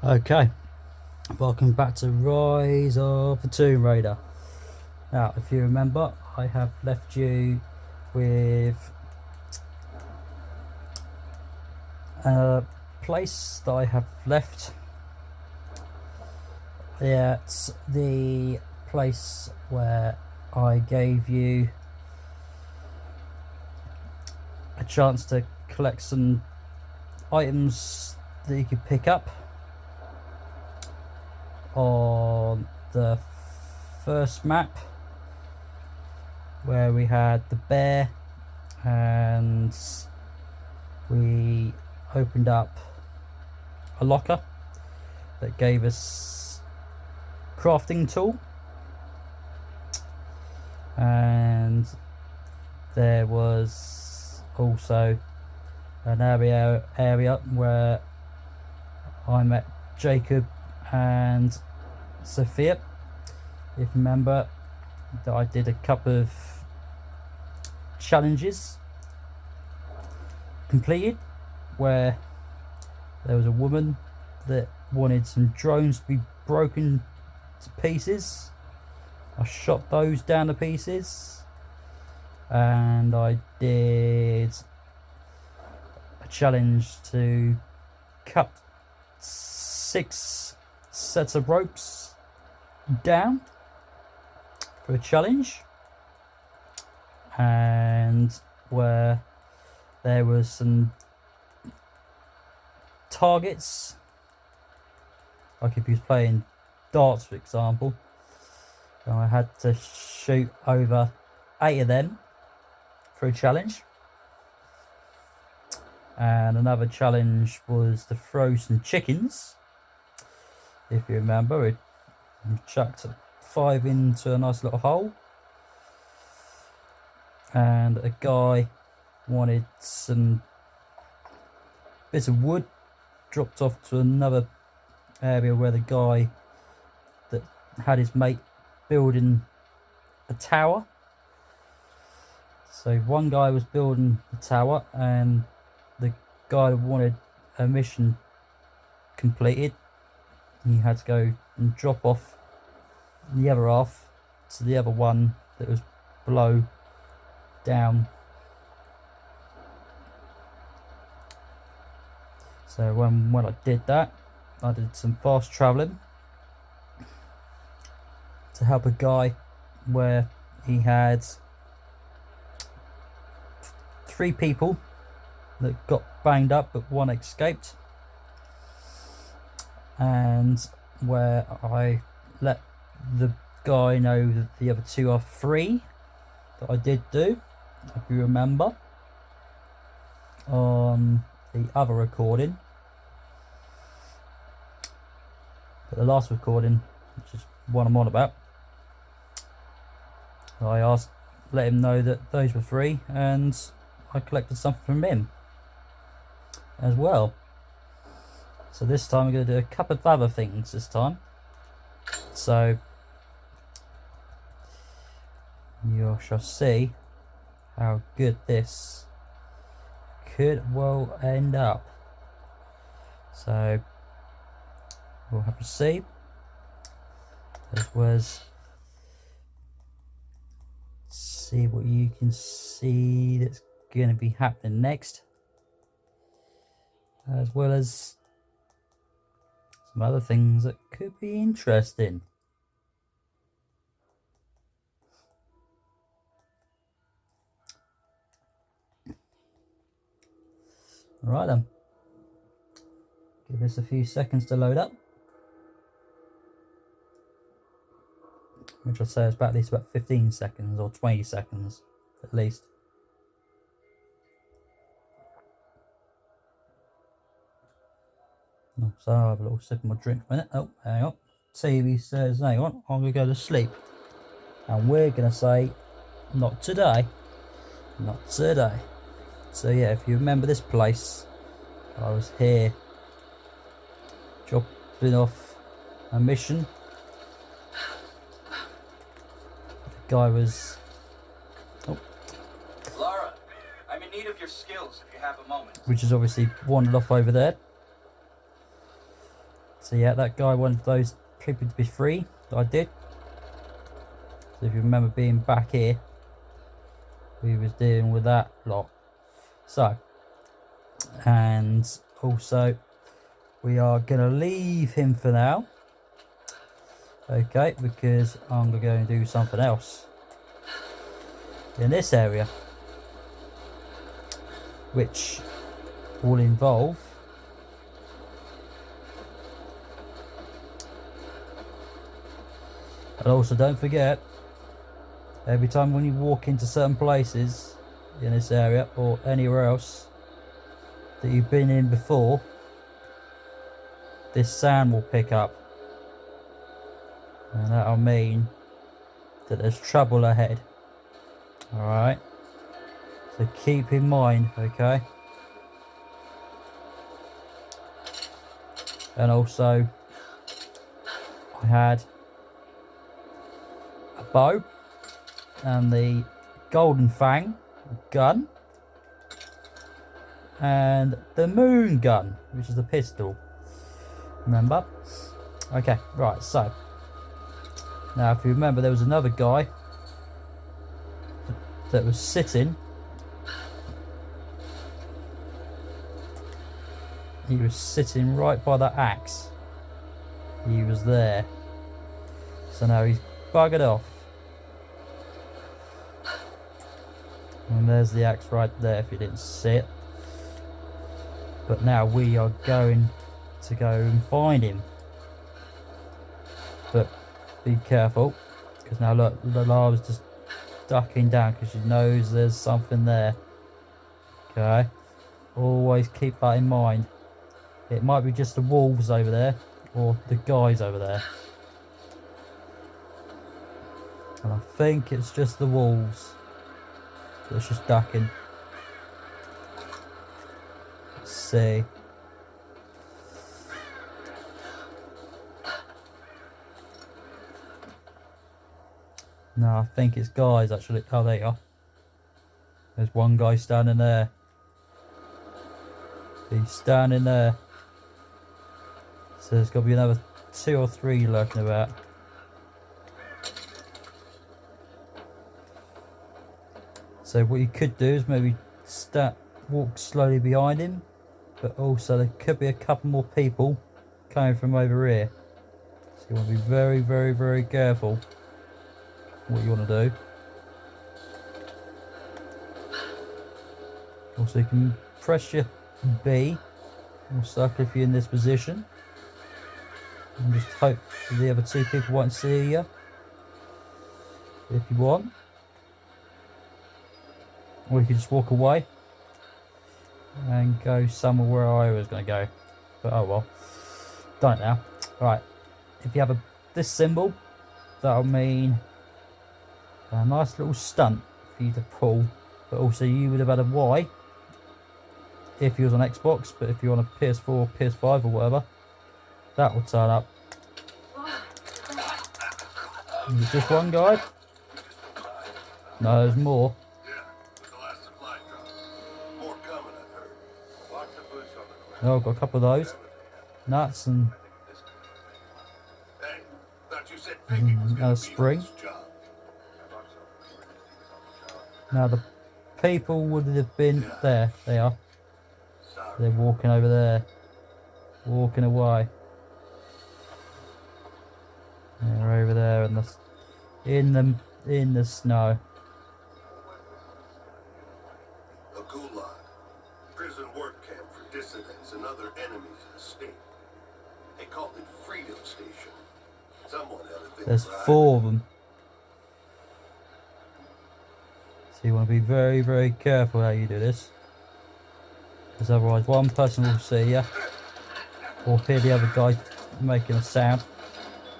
Okay, welcome back to Rise of the Tomb Raider. Now, if you remember, I have left you with a place that I have left. Yeah, it's the place where I gave you a chance to collect some items that you could pick up on the first map, where we had the bear and we opened up a locker that gave us crafting tool, and there was also an area where I met Jacob and Sophia. If you remember that I did a couple of challenges completed where there was a woman that wanted some drones to be broken to pieces. I shot those down to pieces, and I did a challenge to cut 6 sets of ropes down for a challenge, and where there was some targets, like if you was playing darts for example, I had to shoot over 8 of them for a challenge. And another challenge was to throw some chickens. If you remember, it chucked 5 into a nice little hole, and a guy wanted some bits of wood dropped off to another area where the guy that had his mate building a tower. So one guy was building the tower, and the guy wanted a mission completed. He had to go and drop off the other half to the other one that was below down. So when I did that, I did some fast travelling to help a guy where he had 3 people that got banged up but 1 escaped, and where I let the guy know that the other 2 are free, that I did do, if you remember, on the other recording. But the last recording, which is what I'm on about, I let him know that those were free, and I collected something from him as well. So this time we're going to do a couple of other things this time. So you shall see how good this could well end up. So we'll have to see. This was see what you can see that's going to be happening next, as well as some other things that could be interesting. Alright then, give this a few seconds to load up, which I'd say is about at least about 15 seconds or 20 seconds at least. So I'll have a little sip of my drink for a minute. Oh, hang on. TV says, hang on, I'm going to go to sleep. And we're going to say, not today. Not today. So yeah, if you remember this place, I was here dropping off a mission. The guy was... Oh. Lara, I'm in need of your skills if you have a moment. Which is obviously wandered off over there. So yeah, that guy wanted those people to be free, that I did. So if you remember being back here, we was dealing with that lot. So, and also we are going to leave him for now. Okay, because I'm going to do something else in this area, which will involve and also don't forget, every time when you walk into certain places in this area or anywhere else that you've been in before, this sound will pick up, and that'll mean that there's trouble ahead. Alright, so keep in mind, okay? And also I had a bow and the Golden Fang gun and the Moon gun, which is a pistol, remember? Okay, right, so now if you remember, there was another guy that was sitting. He was sitting right by the axe. He was there. So now he's buggered off. And there's the axe right there if you didn't see it. But now we are going to go and find him. But be careful, because now look, the lava's just ducking down because she knows there's something there. Okay, always keep that in mind. It might be just the wolves over there or the guys over there, and I think it's just the wolves that's just ducking. Let's see. No, I think it's guys actually. Oh, there you are. There's one guy standing there. He's standing there. So there's got to be another 2 or 3 lurking about. So what you could do is maybe walk slowly behind him, but also there could be a couple more people coming from over here. So you want to be very, very, very careful what you want to do. Also you can press your B or circle if you're in this position. And just hope the other 2 people won't see you if you want. Or you can just walk away and go somewhere where I was going to go. But oh well. Done it now. Right. If you have this symbol, that'll mean a nice little stunt for you to pull. But also you would have had a Y if you was on Xbox. But if you're on a PS4 or PS5 or whatever, that will turn up. Is it just one guy? No, there's more. Oh, I've got a couple of those. Nuts and a spring. Now the people would have been there. They are. They're walking over there. Walking away. They're over there in the snow. A gulag, prison work camp for dissidents and other enemies of the state. They called it Freedom Station. Someone had a thing. There's 4 of them. So you want to be very, very careful how you do this, because otherwise one person will see you or hear the other guy making a sound,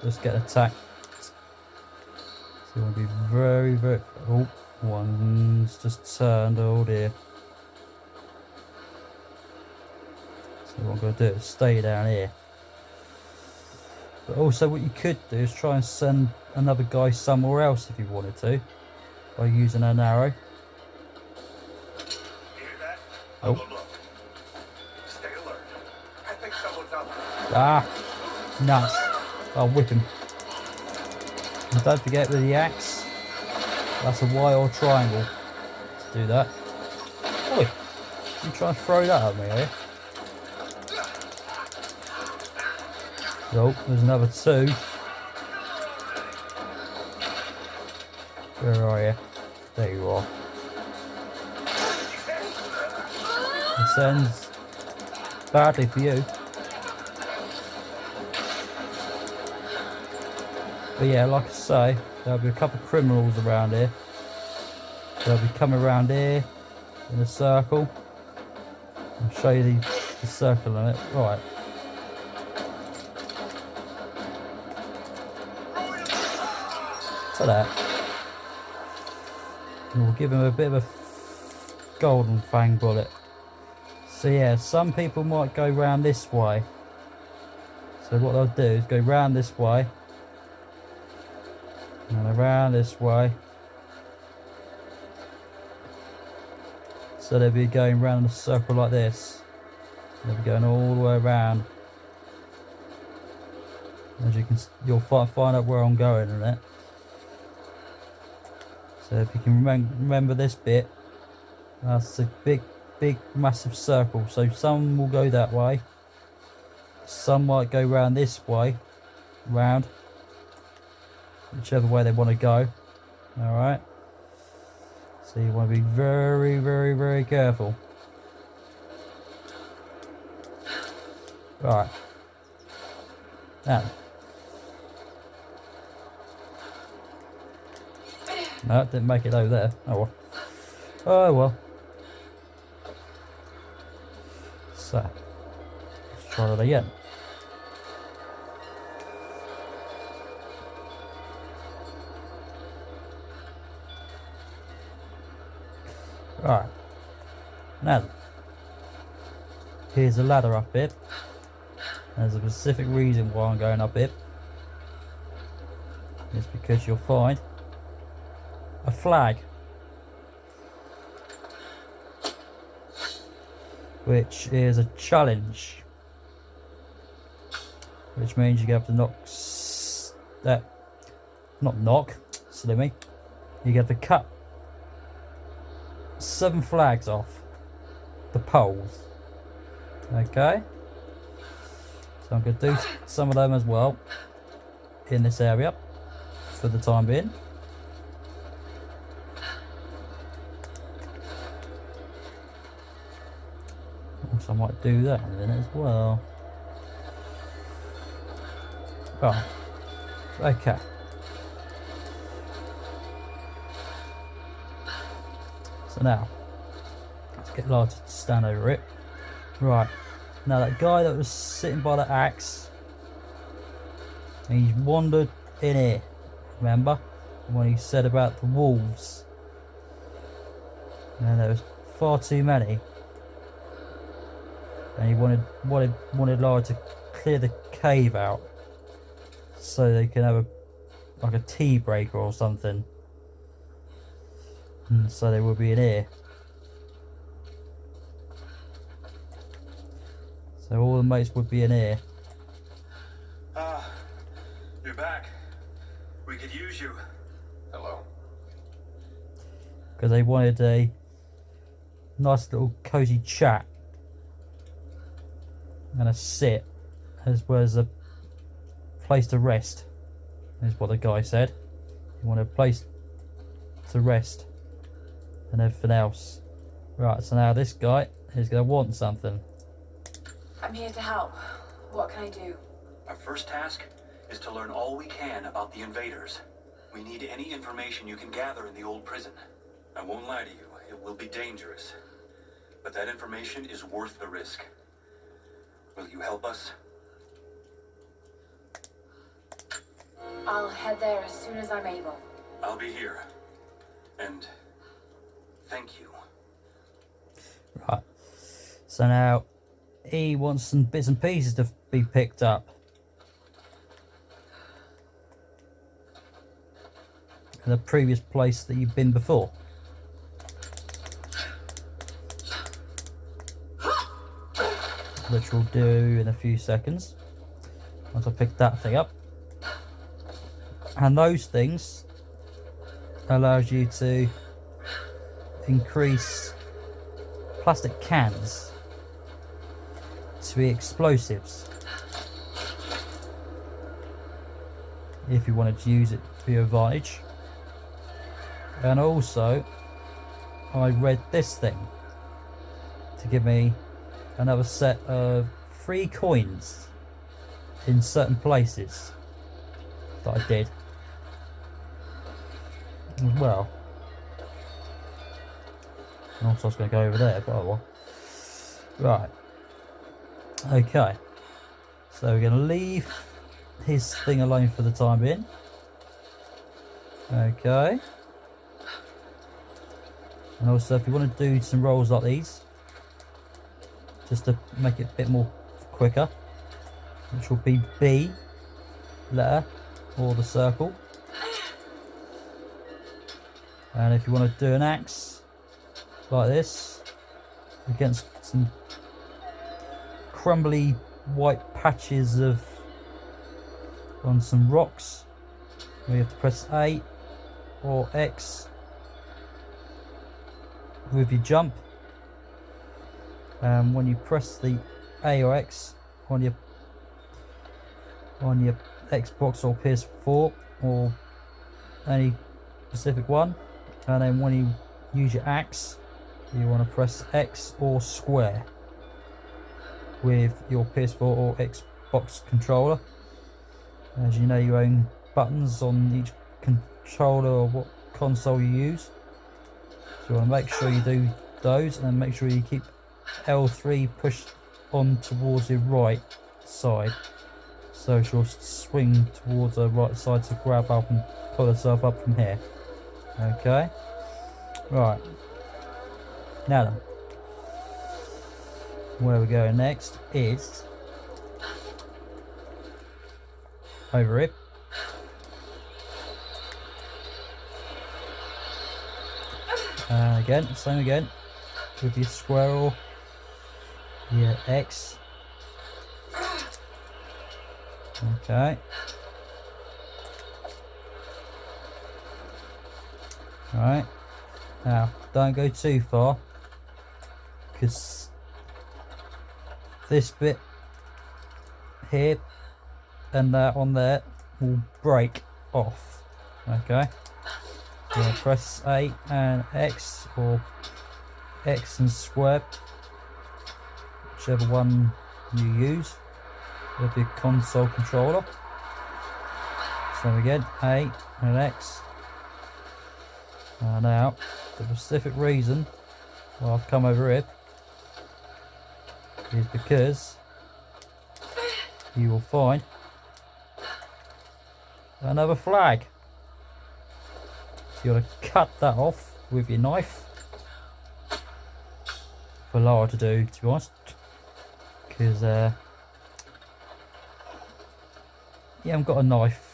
just get attacked. So you want to be very, very... Oh, one's just turned. Oh dear. So what I'm going to do is stay down here. But also what you could do is try and send another guy somewhere else if you wanted to, by using an arrow. Oh. Stay alert. I think someone's out there. Ah! Nuts. I'll whip him. And don't forget with the axe, that's a Y or triangle to do that. Oi, you trying to throw that at me, are you? Oh, there's another 2. Where are you? There you are. This ends badly for you. But yeah, like I say, there'll be a couple of criminals around here. They'll be coming around here in a circle. I'll show you the circle on it. Right. So that. And we'll give him a bit of a golden fang bullet. So yeah, some people might go round this way. So what they'll do is go round this way. And around this way. So they'll be going round in a circle like this. They'll be going all the way around. As you can, you'll find out where I'm going in it. So if you can remember this bit, that's a big, massive circle. So some will go that way. Some might go round this way, round. Whichever way they want to go. Alright. So you want to be very, very careful. Right. Now. No, didn't make it over there. Oh well. Oh well. So, let's try that again. Right. Now, here's a ladder up here. There's a specific reason why I'm going up it. It's because you'll find a flag, which is a challenge, which means you have to silly me, you have to cut 7 flags off the poles. Okay, so I'm going to do some of them as well in this area for the time being. So I might do that in a minute as well. Right. Okay. So now, let's get Larger to stand over it. Right. Now that guy that was sitting by the axe, he's wandered in here. Remember? When he said about the wolves. And there was far too many. And he wanted Lara to clear the cave out so they can have like a tea break or something. And so they will be in here. So all the mates would be in here. You're back. We could use you. Hello. Because they wanted a nice little cozy chat. And a sit, as well as a place to rest, is what the guy said. You want a place to rest and everything else. Right, so now this guy is going to want something. I'm here to help. What can I do? Our first task is to learn all we can about the invaders. We need any information you can gather in the old prison. I won't lie to you, it will be dangerous. But that information is worth the risk. Will you help us? I'll head there as soon as I'm able. I'll be here. And thank you. Right. So now he wants some bits and pieces to be picked up. In the previous place that you've been before. Which we'll do in a few seconds. once I pick that thing up. And those things allows you to increase plastic cans to be explosives if you wanted to use it for your advantage. And also I read this thing to give me another set of 3 coins in certain places that I did as well. And also I was going to go over there, but oh well. Right. Okay. So we're going to leave his thing alone for the time being. Okay. And also if you want to do some rolls like these, just to make it a bit more quicker, which will be B letter or the circle. And if you want to do an axe like this against some crumbly white patches of on some rocks, we have to press A or X with your jump. And when you press the A or X on your Xbox or PS4 or any specific one, and then when you use your axe, you want to press X or square with your PS4 or Xbox controller. As you know, you own buttons on each controller or what console you use, so you want to make sure you do those, and make sure you keep L3 pushed on towards your right side, so she'll swing towards the right side to grab up and pull herself up from here. Okay, right, now then, where we're going next is over here. Again, same again with your square or your X. Okay. Alright. Now, don't go too far, because this bit here and that on there will break off. Okay. So I'll press A and X, or X and square, whichever one you use with your console controller. So again, A and X. Now, the specific reason why I've come over here is because you will find another flag. So you got to cut that off with your knife. For Lara to do, to be honest, because you haven't got a knife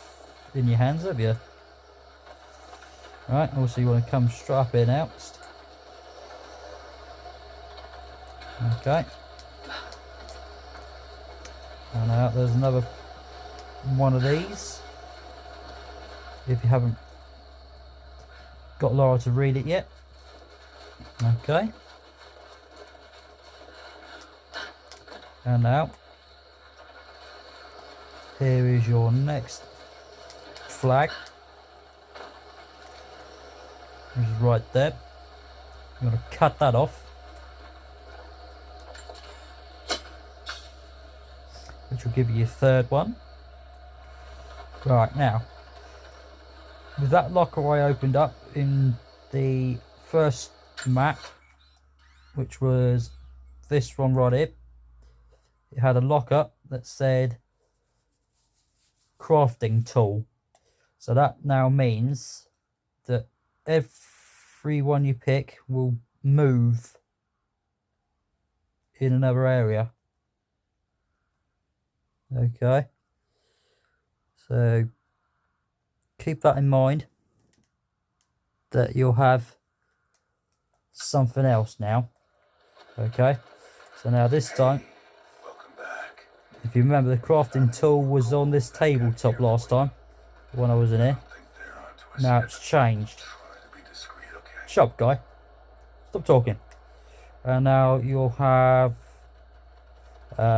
in your hands, have you? Right, also you want to come straight up here now. Okay. And now there's another one of these. If you haven't got Lara to read it yet. Okay. And now, here is your next flag, which is right there. I'm going to cut that off, which will give you your third one. Right, now, with that locker I opened up in the first map, which was this one right here, it had a locker that said crafting tool. So that now means that every one you pick will move in another area. Okay. So keep that in mind, that you'll have something else now. Okay. So now this time If you remember, the crafting tool was on this tabletop last time when I was in here. Now it's changed. Shut up, guy. Stop talking. And now you'll have now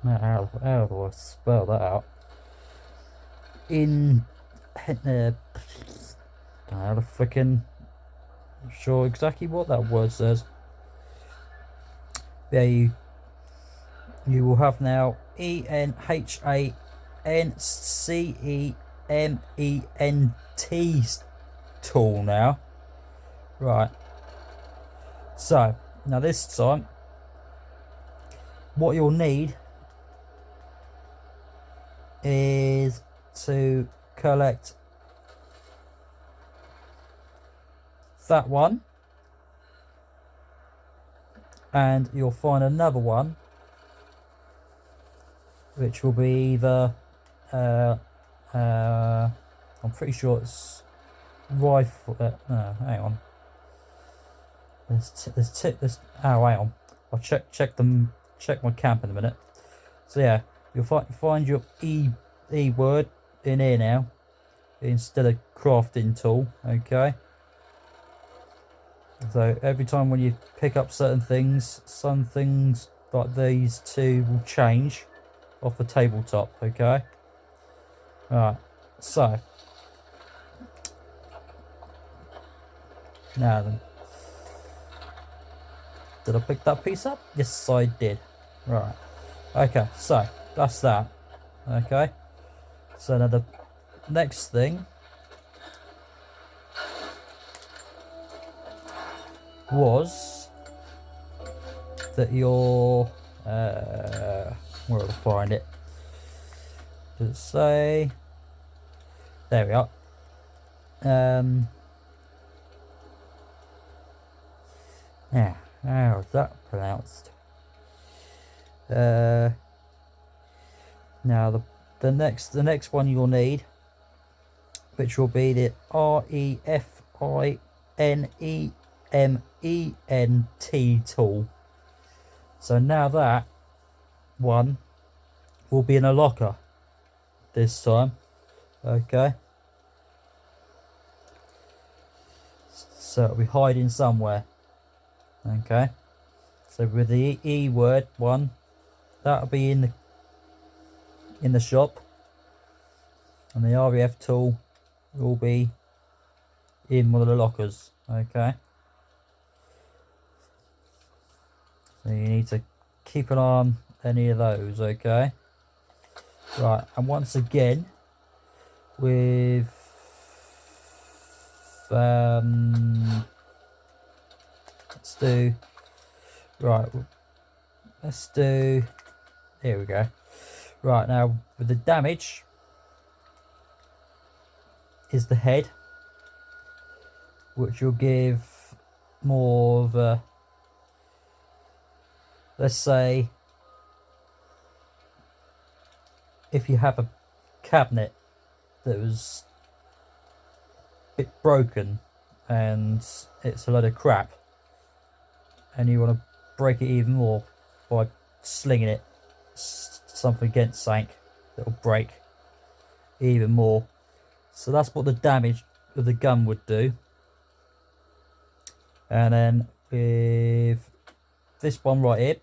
how do I spell that out? Don't know how to frickin' sure exactly what that word says. There you will have now ENHANCEMENT tool now. Right. So now this time what you'll need is to collect that one, and you'll find another one which will be either I'm pretty sure it's rifle. No, hang on. There's oh, hang on. I'll check my camp in a minute. So yeah, you'll find your E word in here now instead of crafting tool. Okay. So every time when you pick up certain things, some things like these two will change off the tabletop. Okay. Alright. So now then. Did I pick that piece up? Yes, I did. Right. Okay, so that's that. Okay. So now the next thing was that your where will I find it? Does it say? There we are. Yeah. How is that pronounced? Now the next one you'll need, which will be the REFINEMENT tool. So now that one will be in a locker this time. Okay. So it'll be hiding somewhere. Okay, so with the E word one, that'll be in the shop, and the REF tool will be in one of the lockers. Okay, so you need to keep an eye on any of those. Okay, right, and once again with let's do here we go. Right, now with the damage is the head, which will give more of a, let's say if you have a cabinet that was a bit broken and it's a load of crap, and you want to break it even more by slinging it something against something that'll break even more. So that's what the damage of the gun would do. And then with this one right here,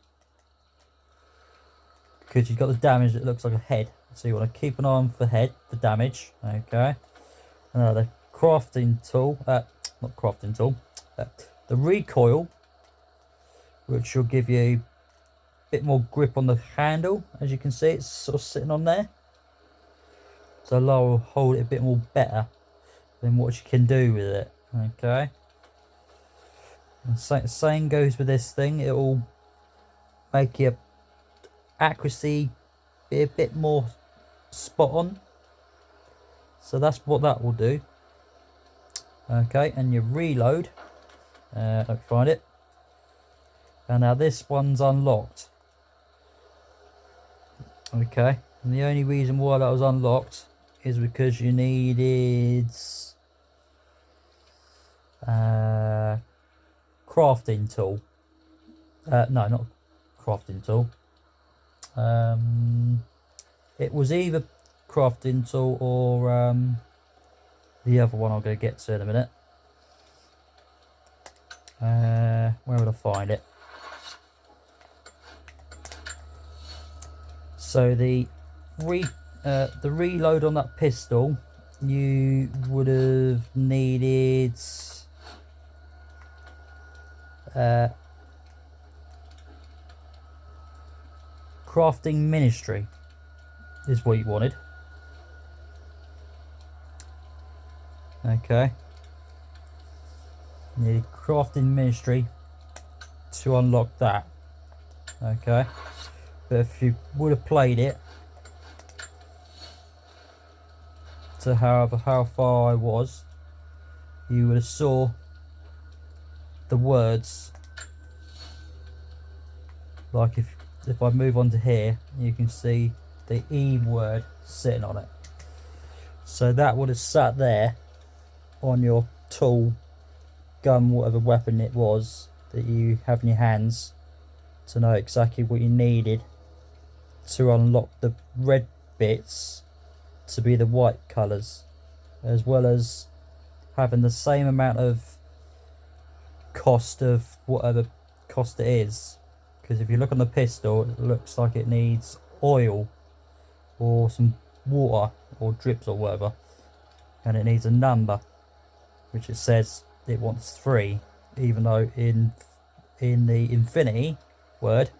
because you've got the damage that looks like a head, so you want to keep an eye on the head, the damage. Okay. And the crafting tool, not crafting tool, the recoil, which will give you a bit more grip on the handle. As you can see, it's sort of sitting on there, so Allah will hold it a bit more better than what you can do with it. Okay, and same goes with this thing. It will make your accuracy be a bit more spot on, so that's what that will do. Okay, and your reload, don't find it. And now this one's unlocked. Okay, and the only reason why that was unlocked is because you needed crafting tool. No, not crafting tool. It was either crafting tool or the other one I'm going to get to in a minute. Where would I find it? So the reload on that pistol, you would have needed crafting ministry is what you wanted. Okay. You need crafting ministry to unlock that. Okay. But if you would have played it to however how far I was, you would have saw the words. Like if I move on to here, you can see the E word sitting on it. So that would have sat there on your tool, gun, whatever weapon it was that you have in your hands, to know exactly what you needed to unlock the red bits to be the white colours, as well as having the same amount of cost of whatever cost it is. Because if you look on the pistol, it looks like it needs oil or some water or drips or whatever, and it needs a number, which it says it wants 3, even though in the infinity word it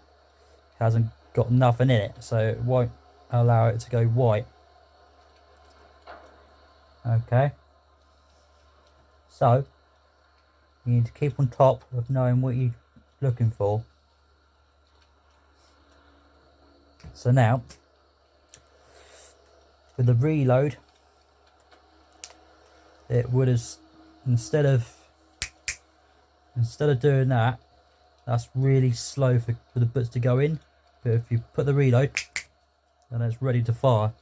hasn't got nothing in it, so it won't allow it to go white. Okay, so you need to keep on top of knowing what you're looking for. So now, with the reload, it would have, instead of doing that, that's really slow for the bullets to go in. But if you put the reload, then it's ready to fire.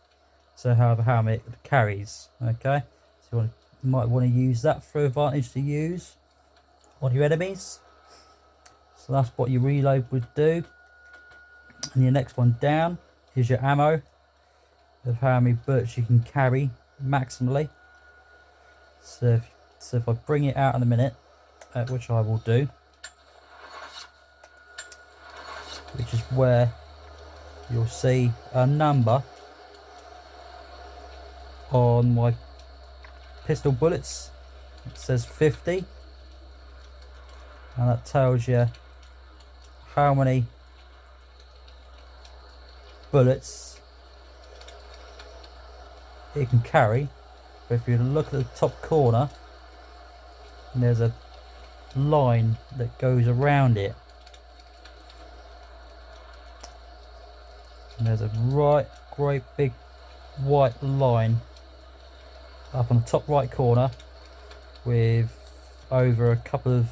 So however how many it carries. Okay, so you might want to use that for advantage to use on your enemies. So that's what your reload would do. And your next one down is your ammo, of how many bullets you can carry maximally. So if I bring it out in a minute, which I will do, which is where you'll see a number on my pistol bullets. It says 50, and that tells you how many bullets it can carry. But if you look at the top corner, there's a line that goes around it, and there's a great big white line up on the top right corner with over a couple of,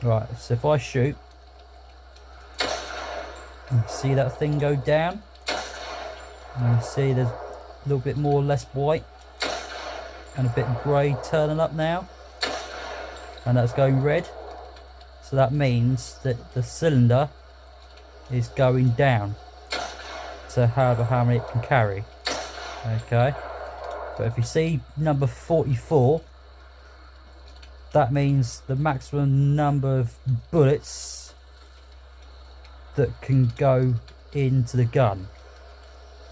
right, so if I shoot, you see that thing go down, and you see there's a little bit more less white and a bit of grey turning up now, and that's going red. So that means that the cylinder is going down to however how many it can carry. Okay, but if you see number 44, that means the maximum number of bullets that can go into the gun.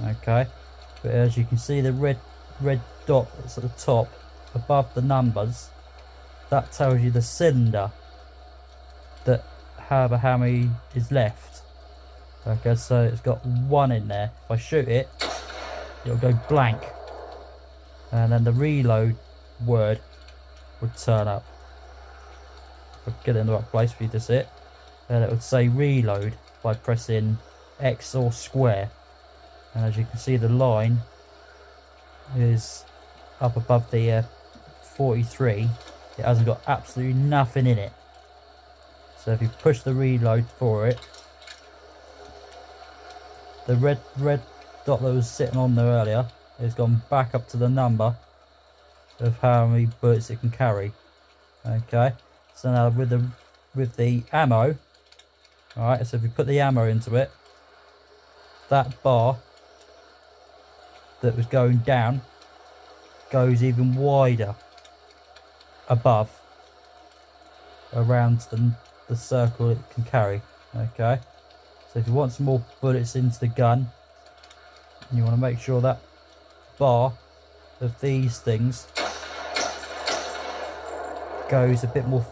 Okay, but as you can see, the red dot that's at the top above the numbers, that tells you the cylinder that however how many is left. Okay, so it's got 1 in there. If I shoot it, it'll go blank, and then the reload word would turn up. If I get it in the right place for you to see it, then it would say reload by pressing X or square. And as you can see, the line is up above the 43. It hasn't got absolutely nothing in it. So if you push the reload for it, the red dot that was sitting on there earlier has gone back up to the number of how many bullets it can carry. Okay, so now with the ammo, Alright, so if you put the ammo into it, that bar that was going down goes even wider above around the circle it can carry. Okay, so if you want some more bullets into the gun, you want to make sure that bar of these things goes a bit more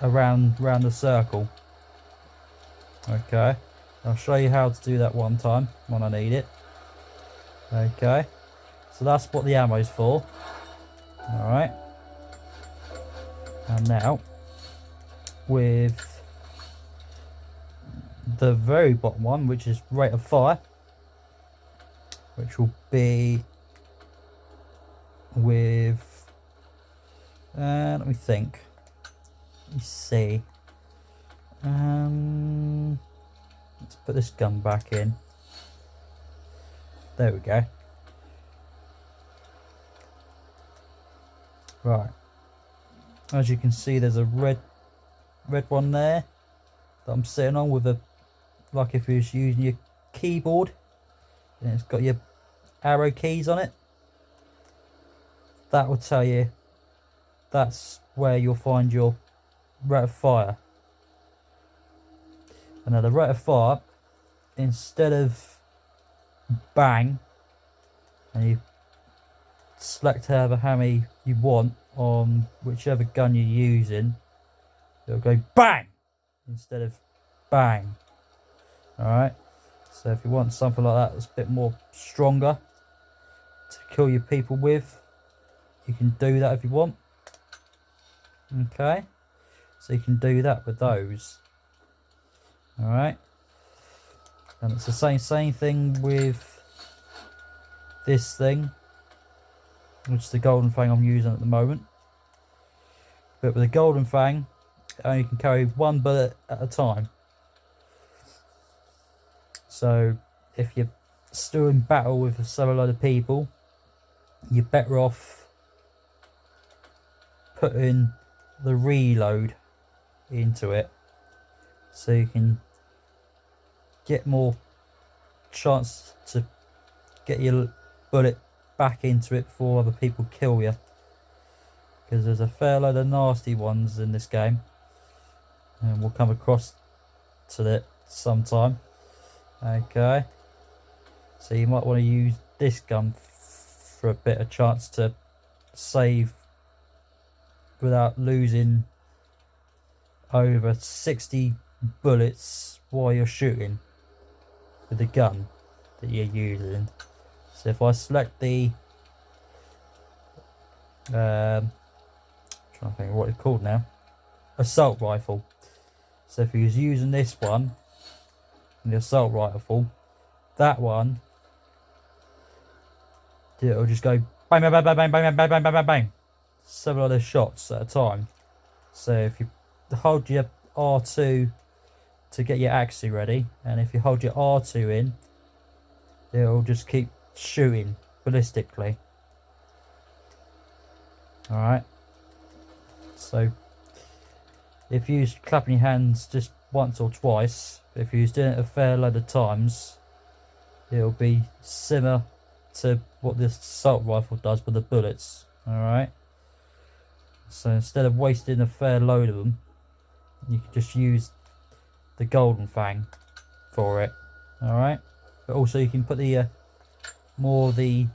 around the circle. Okay, I'll show you how to do that one time when I need it. Okay, so that's what the ammo's for. Alright, and now with the very bottom one, which is rate of fire, which will be with let me think, let me see, let's put this gun back in. There we go. Right, as you can see, there's a red one there that I'm sitting on with a, like if you was using your keyboard and it's got your arrow keys on it. That will tell you that's where you'll find your rate of fire. And now the rate of fire, instead of bang, and you select however how many you want on whichever gun you're using, it'll go bang instead of bang. Alright, so if you want something like that that's a bit more stronger to kill your people with, you can do that if you want. Okay, so you can do that with those. Alright, and it's the same thing with this thing, which is the Golden Fang I'm using at the moment. But with the Golden Fang, it only can carry one bullet at a time. So if you're still in battle with a solo load of people, you're better off putting the reload into it, so you can get more chance to get your bullet back into it before other people kill you, because there's a fair load of nasty ones in this game, and we'll come across to that sometime. Okay, so you might want to use this gun for a better chance to save without losing over 60 bullets while you're shooting with the gun that you're using. So if I select the trying to think of what it's called now, assault rifle. So if you was using this one, the assault rifle, that one, it'll just go bang bang bang bang bang bang bang bang bang bang bang, 7 other shots at a time. So if you hold your R2 to get your axi ready, and if you hold your R2 in, it'll just keep shooting ballistically. Alright, so if you use clapping your hands just once or twice, if you're doing it a fair load of times, it'll be similar to what this assault rifle does with the bullets. Alright, so instead of wasting a fair load of them, you can just use the Golden Fang for it. Alright, but also you can put the more of the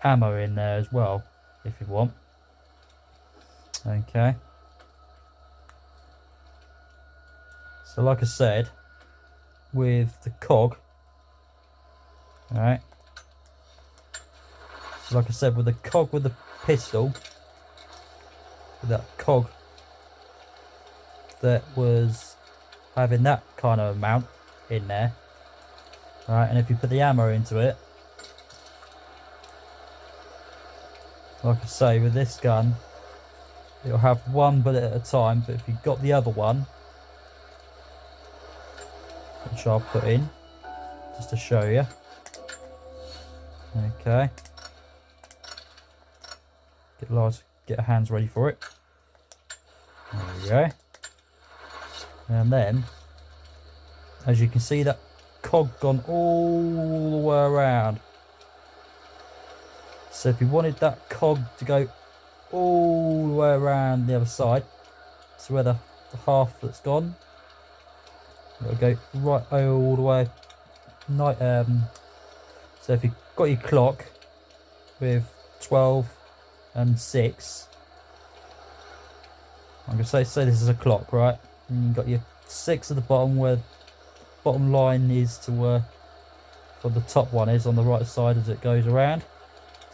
ammo in there as well if you want. Okay, so like I said, with the cog, alright, so like I said, with the cog with the pistol, with that cog that was having that kind of amount in there, alright, and if you put the ammo into it, like I say, with this gun, it'll have one bullet at a time, but if you've got the other one, which I'll put in just to show you. Okay, get our hands ready for it. There we go. And then, as you can see, that cog gone all the way around. So if you wanted that cog to go all the way around the other side, so where the half that's gone, it'll go right all the way. So if you've got your clock with 12 and 6, I'm going to say this is a clock, right? And you've got your 6 at the bottom, where the bottom line is to where the top one is on the right side as it goes around.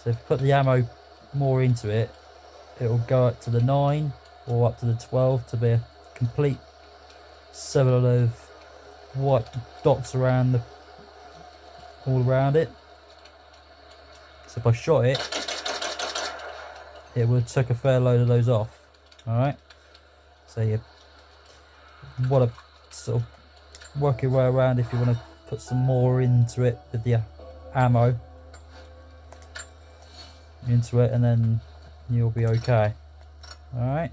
So if you put the ammo more into it, it will go up to the 9 or up to the 12 to be a complete circle of white dots around all around it. So if I shot it, it would have took a fair load of those off. Alright, so you want to sort of work your way around if you want to put some more into it with the ammo into it, and then you'll be okay. Alright,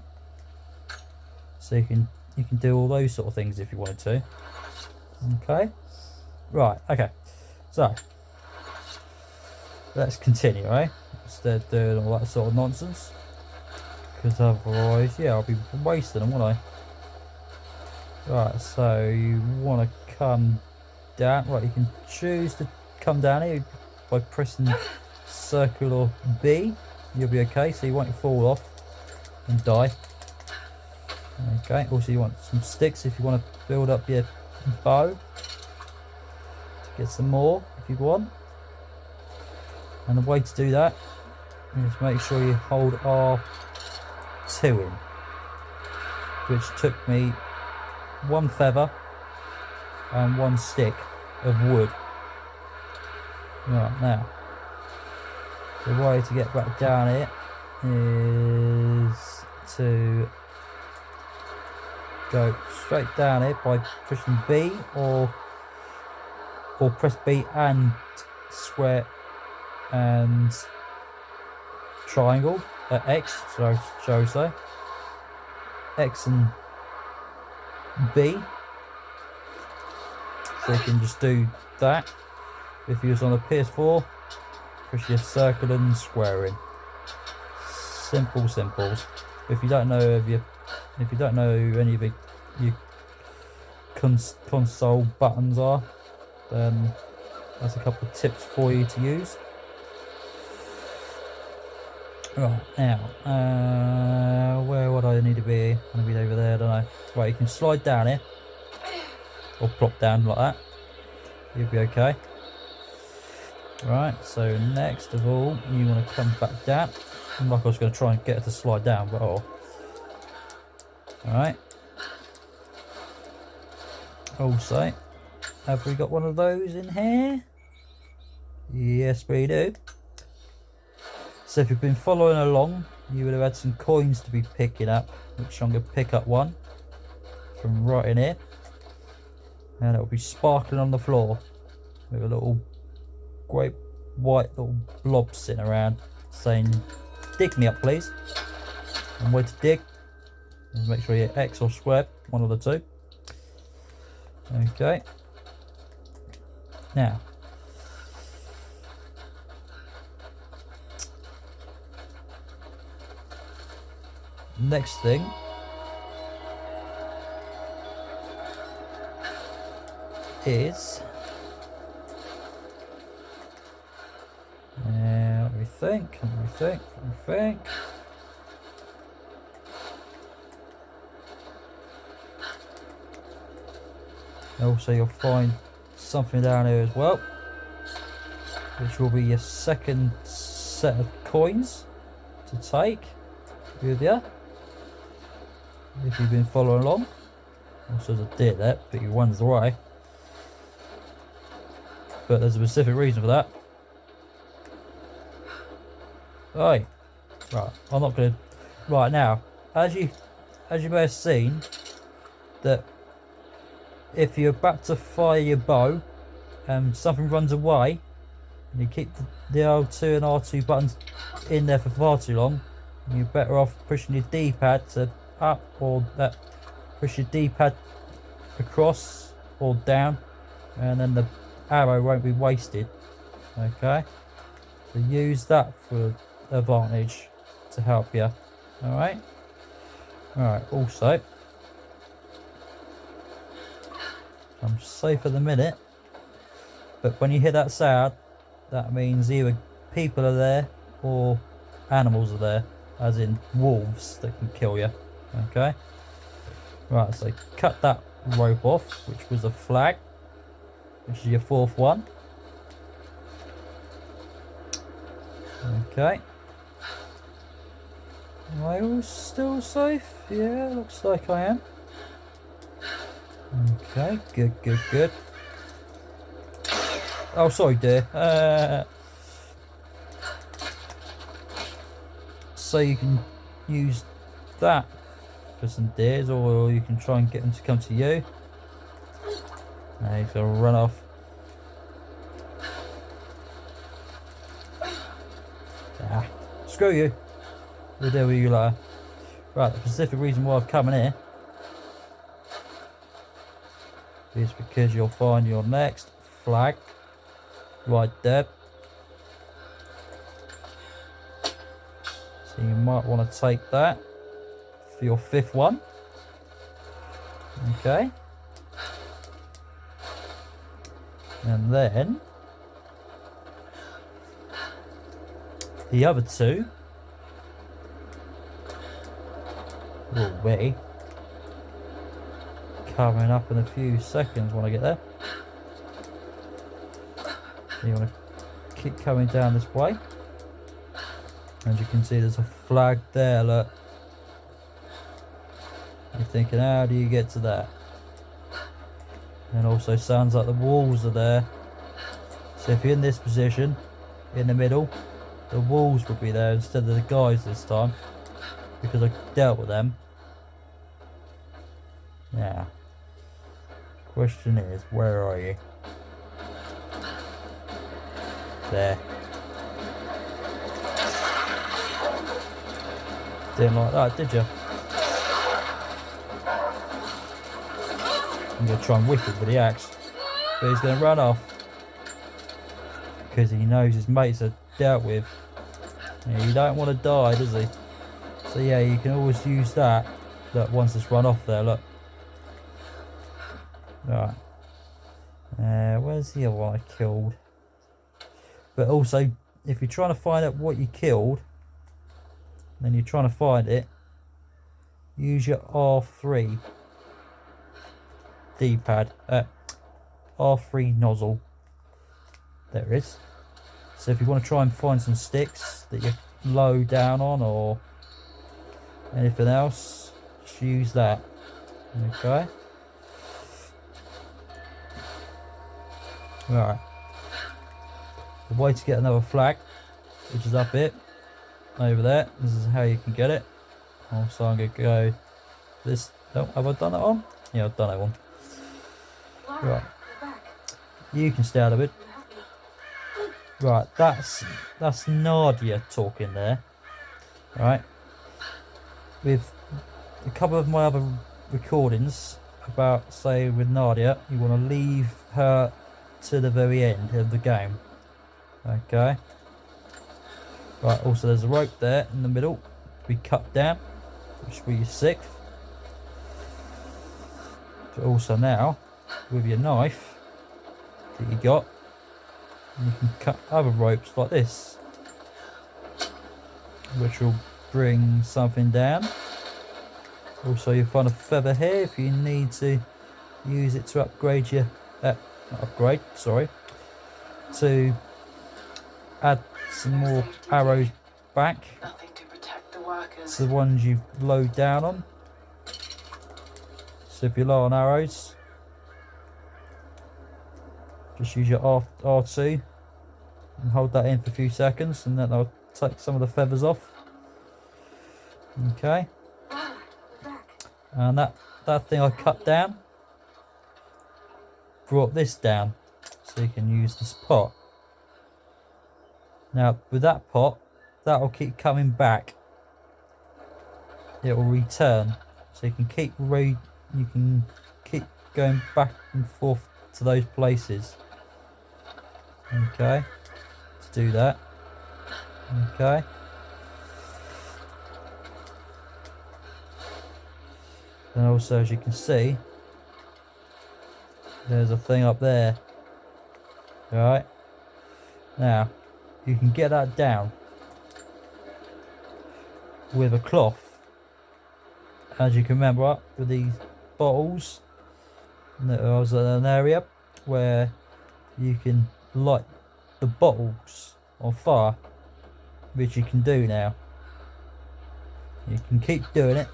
so you can do all those sort of things if you wanted to. Okay, right, okay, so let's continue, right? Instead of doing all that sort of nonsense, because otherwise, yeah, I'll be wasting them, won't I? Right, so you want to come down. Right, you can choose to come down here by pressing circle or B. You'll be okay, so you won't fall off and die. Okay, also you want some sticks if you want to build up your bow to get some more if you want. And the way to do that is make sure you hold R2 in, which took me 1 feather and 1 stick of wood. Right, now the way to get back down it is to go straight down it by pushing B or press B and square and triangle, X, so shall we say, X and B. So you can just do that. If you was on a PS4, push your circle and square in. Simple simples. If you don't know any of your console buttons are, then that's a couple of tips for you to use. Right, now, where would I need to be? I'm going to be over there, don't I? Right, you can slide down here, or plop down like that. You'll be okay. Right, so next of all, you want to come back down. Like I was going to try and get her to slide down, but oh. Alright. Also, have we got one of those in here? Yes, we do. So if you've been following along, you would have had some coins to be picking up, which I'm going to pick up one from right in here. And it'll be sparkling on the floor with a little great white little blob sitting around saying, "Dig me up, please." And where to dig is make sure you're X or square, one of the two. Okay. Now, next thing is let me think. Also, you'll find something down here as well, which will be your second set of coins to take with you if you've been following along. Also, there's a deer there, but you one's the way. But there's a specific reason for that. Right, I'm not gonna. Right now, as you may have seen, that if you're about to fire your bow and something runs away, and you keep the L2 and R2 buttons in there for far too long, you're better off pushing your D-pad to up, or that push your D-pad across or down, and then the arrow won't be wasted. Okay, so use that for advantage to help you. Alright, also I'm safe at the minute, but when you hear that sound, that means either people are there or animals are there, as in wolves that can kill you. Okay, right, so cut that rope off, which was a flag, which is your 4th one. Okay, am I all still safe? Yeah, looks like I am. Okay, good. Oh, sorry, dear. So you can use that for some deers, or you can try and get them to come to you. Now he's gonna run off. Ah, screw you. We'll deal with you later. Right, the specific reason why I've come in here is because you'll find your next flag right there. So you might want to take that for your 5th one. Okay. And then the other 2 will be coming up in a few seconds when I get there. You want to keep coming down this way. As you can see, there's a flag there, look. You're thinking, how do you get to that? And also sounds like the wolves are there. So if you're in this position, in the middle, the wolves would be there instead of the guys this time, because I dealt with them. Now, question is, where are you? There. Didn't like that, did you? I'm going to try and whip it with the axe, but he's going to run off because he knows his mates are dealt with. Yeah, you don't want to die, does he? So yeah, you can always use that once it's run off there, look. Right. Where's the other one I killed? But also, if you're trying to find out what you killed, then you're trying to find it, use your R3 D-pad, R3 nozzle. There it is. So if you want to try and find some sticks that you're low down on or anything else, just use that. Okay. Right. The way to get another flag, which is up it, over there. This is how you can get it. Also, I'm going to go this. Oh, have I done that one? Yeah, I've done that one. Right. You can stay out of it. Right, that's Nadia talking there. Right. With a couple of my other recordings about, say, with Nadia, you want to leave her to the very end of the game. Okay. Right, also there's a rope there in the middle. We cut down, which will be your 6th. But also now, with your knife that you got, you can cut other ropes like this, which will bring something down. Also, you'll find a feather here if you need to use it to upgrade your to add some more arrows back. Nothing to protect the workers. To the ones you low down on. So if you're low on arrows, just use your R2 and hold that in for a few seconds, and then I'll take some of the feathers off. Okay. Ah, we're back. And that thing I cut down brought this down, so you can use this pot. Now with that pot, that will keep coming back. It will return, so you can keep going back and forth to those places. Okay, let's do that. Okay. And also, as you can see, there's a thing up there. Alright. Now, you can get that down with a cloth. As you can remember, with these bottles, there was an area where you can light the bottles on fire, which you can do now. You can keep doing it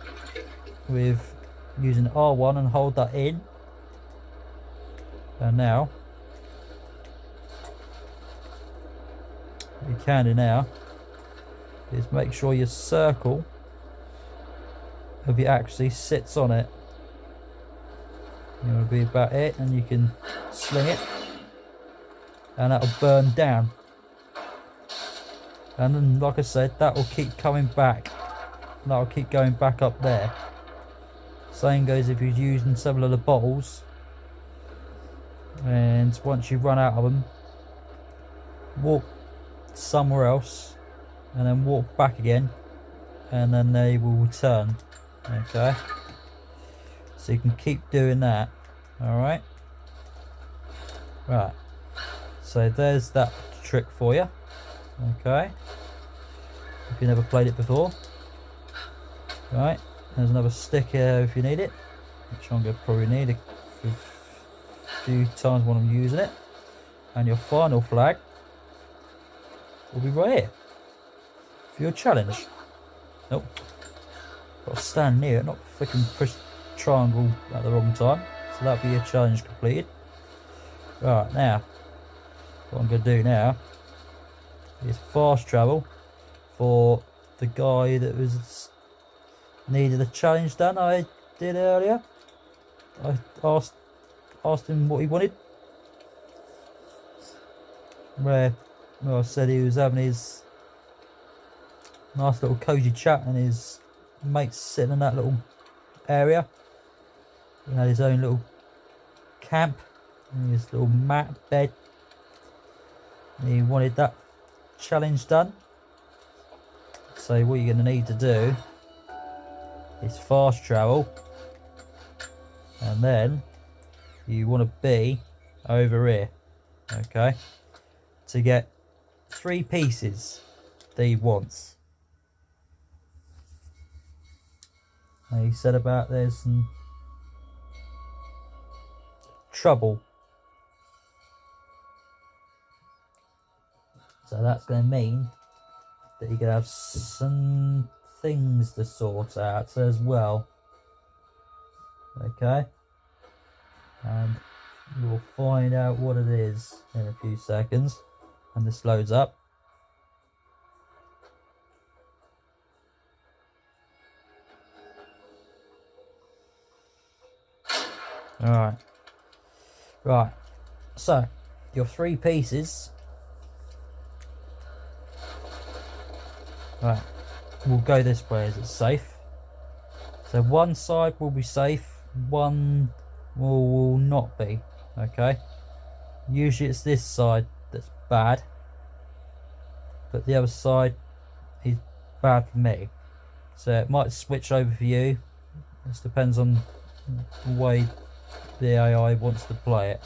with using R1 and hold that in. And now, what you can do now is make sure your circle of it actually sits on it. You want to be about it, and you can sling it, and that'll burn down. And then, like I said, that will keep coming back. That'll keep going back up there. Same goes if you're using several of the bottles. And once you run out of them, walk somewhere else, and then walk back again, and then they will return. Okay, so you can keep doing that. Alright, right, so there's that trick for you. Okay, if you never played it before. Right, there's another stick here if you need it, which I'm going to probably need a few times when I'm using it. And your final flag will be right here for your challenge. Nope, got to stand near it, not freaking push triangle at the wrong time. So that'll be your challenge completed. Right, now what I'm going to do now is fast travel for the guy that was needed a challenge done. I did earlier. I asked him what he wanted. Well, I said he was having his nice little cozy chat and his mates sitting in that little area. He had his own little camp and his little mat bed. And he wanted that challenge done. So what you're going to need to do is fast travel, and then you want to be over here, okay, to get 3 pieces that he wants. Now he said about there's some trouble, so that's going to mean that you're going to have some things to sort out as well. Okay, and you'll find out what it is in a few seconds. And this loads up. Alright. Right. So, your 3 pieces. Right. We'll go this way as it's safe. So one side will be safe, one will not be. Okay. Usually it's this side that's bad, but the other side is bad for me. So it might switch over for you. This depends on the way the AI wants to play it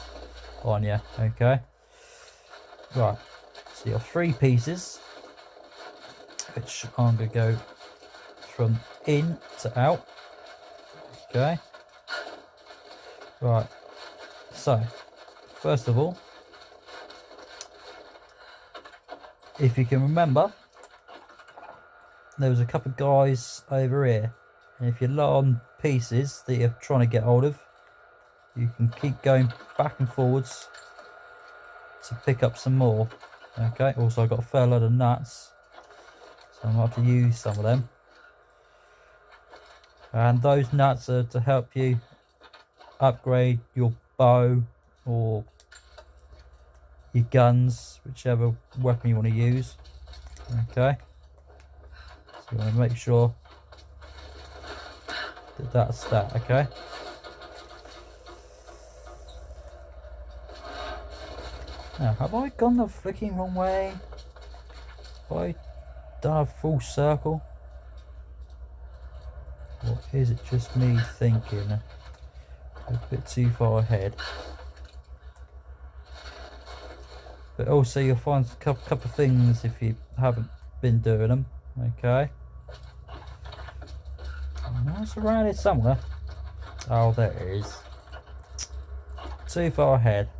on you. Okay. Right. So your 3 pieces, which I'm going to go from in to out. Okay. Right. So, first of all, if you can remember, there was a couple of guys over here, and if you're low on pieces that you're trying to get hold of, you can keep going back and forwards to pick up some more. Okay. Also, I've got a fair load of nuts, so I'm going to have to use some of them. And those nuts are to help you upgrade your bow or your guns, whichever weapon you want to use. Okay, so you want to make sure that that's that. Okay, Now, have I gone the freaking wrong way? Have I done a full circle? Or is it just me thinking a bit too far ahead? But also you'll find a couple of things if you haven't been doing them. Okay. It's around here somewhere. Oh, there it is. Too far ahead.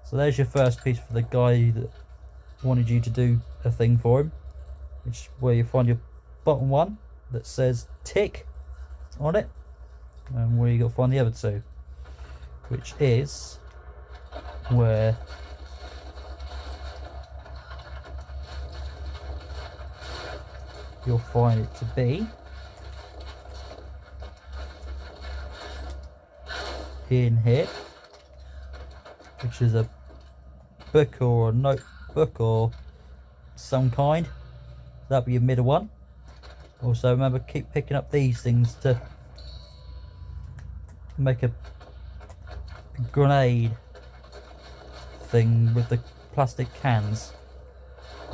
So there's your first piece for the guy that wanted you to do a thing for him. Which is where you find your bottom one that says tick on it. And where you got to find the other two. Which is where you'll find it to be in here, which is a book or a notebook or some kind. That'll be your middle one. Also remember, keep picking up these things to make a grenade thing with the plastic cans.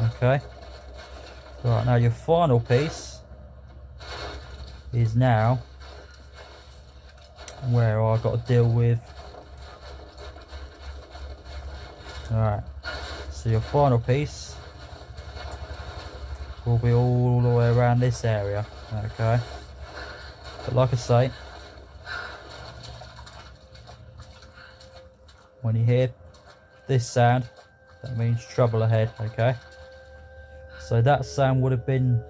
Okay. Right, now your final piece is now where I've got to deal with. Alright, so your final piece will be all the way around this area. Okay, but like I say, when you hear this sound, that means trouble ahead. Okay, so that sound would have been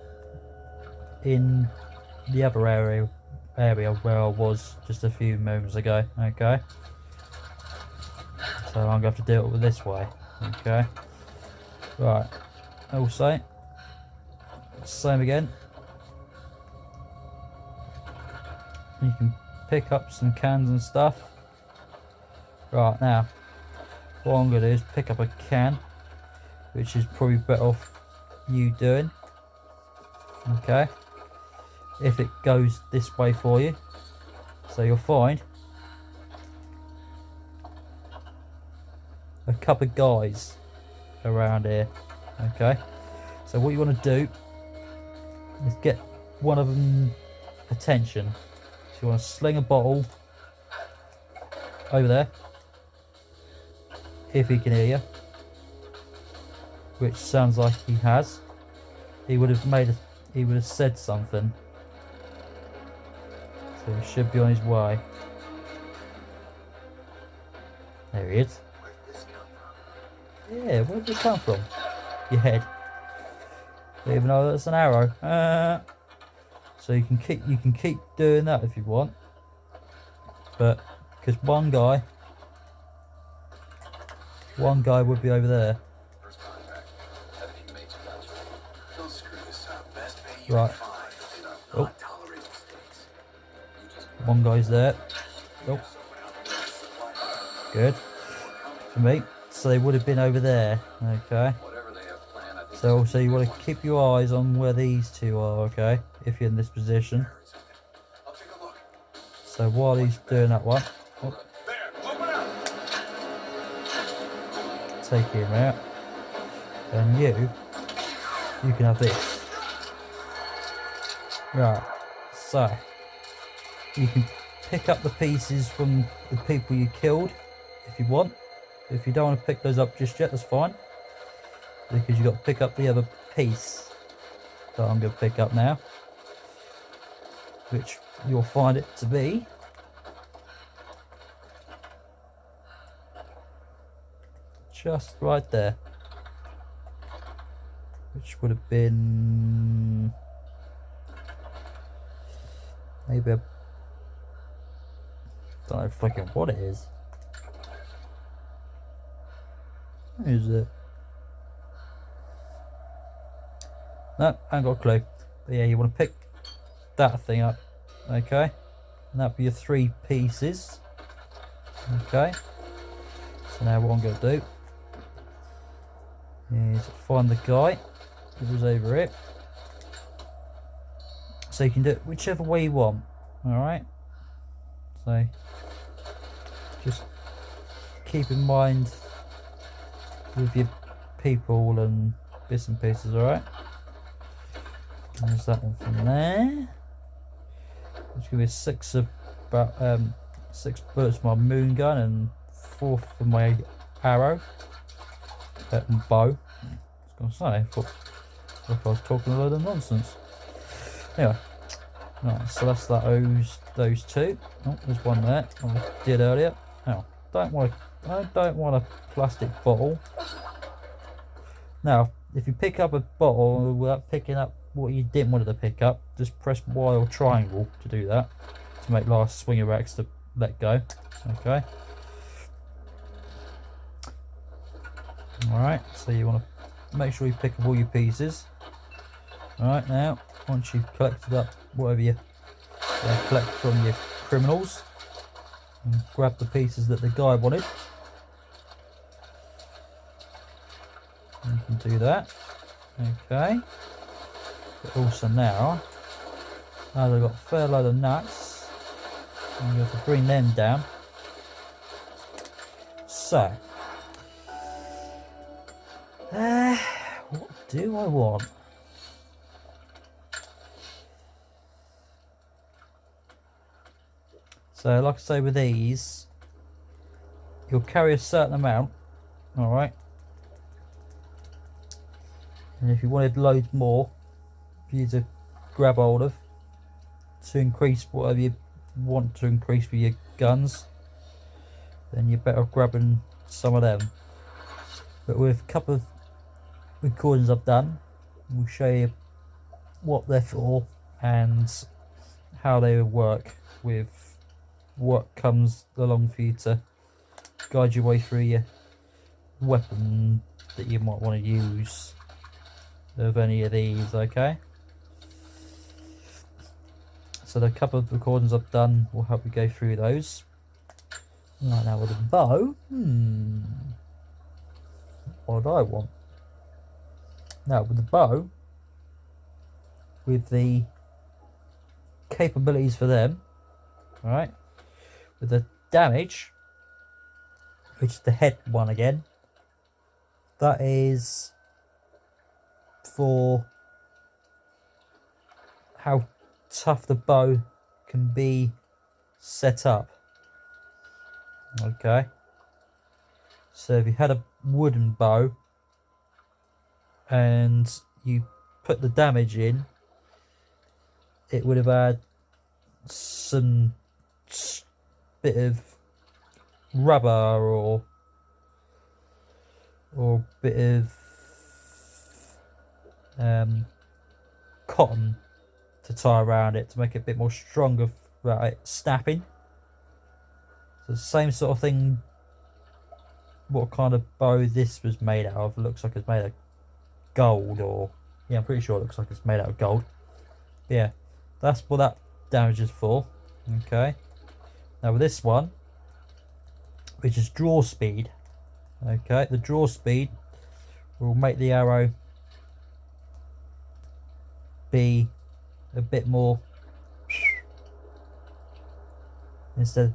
in the other area where I was just a few moments ago. Okay, so I'm going to have to do it with this way. Okay, right, also same again, you can pick up some cans and stuff. Right, now what I'm going to do is pick up a can, which is probably better off you doing. Okay, if it goes this way for you, so you'll find a couple of guys around here. Okay, so what you want to do is get one of them attention. So you want to sling a bottle over there, if he can hear you, which sounds like he has. He would have said something. So he should be on his way. There he is. Yeah, where did it come from? Your head. Even though that's an arrow. So you can keep doing that if you want. But because one guy would be over there. Right. Oh. One guy's there. Oh. Good. For me. So they would have been over there. Okay. So also you want to keep your eyes on where these two are, okay? If you're in this position. So while he's doing that one, oh, take him out. And you can have this. Right, so you can pick up the pieces from the people you killed if you want. If you don't want to pick those up just yet, that's fine, because you've got to pick up the other piece that I'm going to pick up now, which you'll find it to be just right there, which would have been maybe a, don't know fucking what it is. What is it? No, I ain't got a clue. But yeah, you want to pick that thing up, okay? And that'll be your 3 pieces. Okay. So now what I'm going to do is find the guy that was over it. So you can do it whichever way you want. Alright? So just keep in mind with your people and bits and pieces, alright? There's that one from there. It's gonna be 6 of about 6 bullets for my moon gun and 4 for my arrow and bow. I was gonna say, I was talking a load of nonsense. Anyway, right, so that's those 2. Oh, there's one there I did earlier. Now, I don't want a plastic bottle. Now, if you pick up a bottle without picking up what you didn't want it to pick up, just press Y or triangle to do that, to make last swinger X to let go. Okay. Alright, so you want to make sure you pick up all your pieces. Alright, now, once you've collected up whatever you collect from your criminals, and grab the pieces that the guy wanted. You can do that. Okay. But also now, as I've got a fair load of nuts, and you have to bring them down. So, what do I want? So, like I say, with these, you'll carry a certain amount, alright? And if you wanted loads more for you to grab hold of, to increase whatever you want to increase with your guns, then you're better off grabbing some of them. But with a couple of recordings I've done, we'll show you what they're for and how they work with what comes along for you to guide your way through your weapon that you might want to use of any of these, okay? So the couple of recordings I've done will help you go through those. Right, now with the bow, what do I want? Now with the bow, with the capabilities for them, alright, with the damage, which is the head one again, that is for how tough the bow can be set up. Okay, so if you had a wooden bow and you put the damage in, it would have had some bit of rubber or bit of cotton to tie around it to make it a bit more stronger for it snapping. So the same sort of thing. What kind of bow this was made out of? Looks like it's made of gold, or yeah, I'm pretty sure it looks like it's made out of gold. Yeah, that's what that damage is for. Okay, now with this one, which is draw speed, okay, the draw speed will make the arrow be a bit more instead of,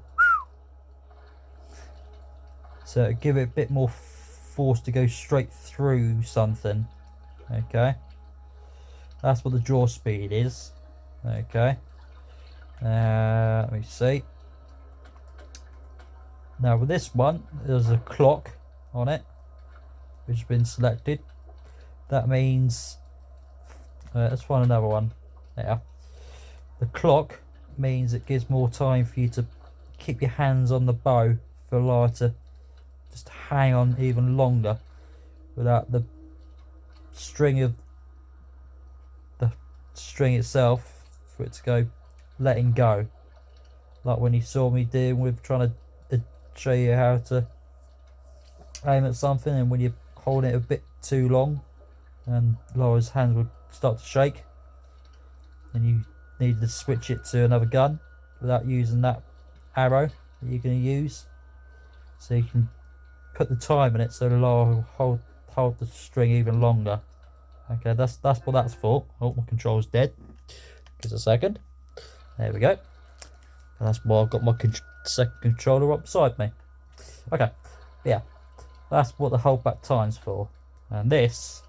so give it a bit more force to go straight through something. Okay, that's what the draw speed is. Okay, let me see. Now with this one, there's a clock on it which has been selected. That means let's find another one. Yeah, the clock means it gives more time for you to keep your hands on the bow for a while, to just hang on even longer without the string itself for it to go letting go, like when you saw me doing with trying to show you how to aim at something, and when you're holding it a bit too long and Laura's hands would start to shake and you need to switch it to another gun without using that arrow that you're going to use, so you can put the time in it so Laura will hold the string even longer. Okay, that's what that's for. Oh, my control's dead. Just a second. There we go. And that's why I've got my second controller up beside me. Okay, yeah. That's what the holdback time's for. And this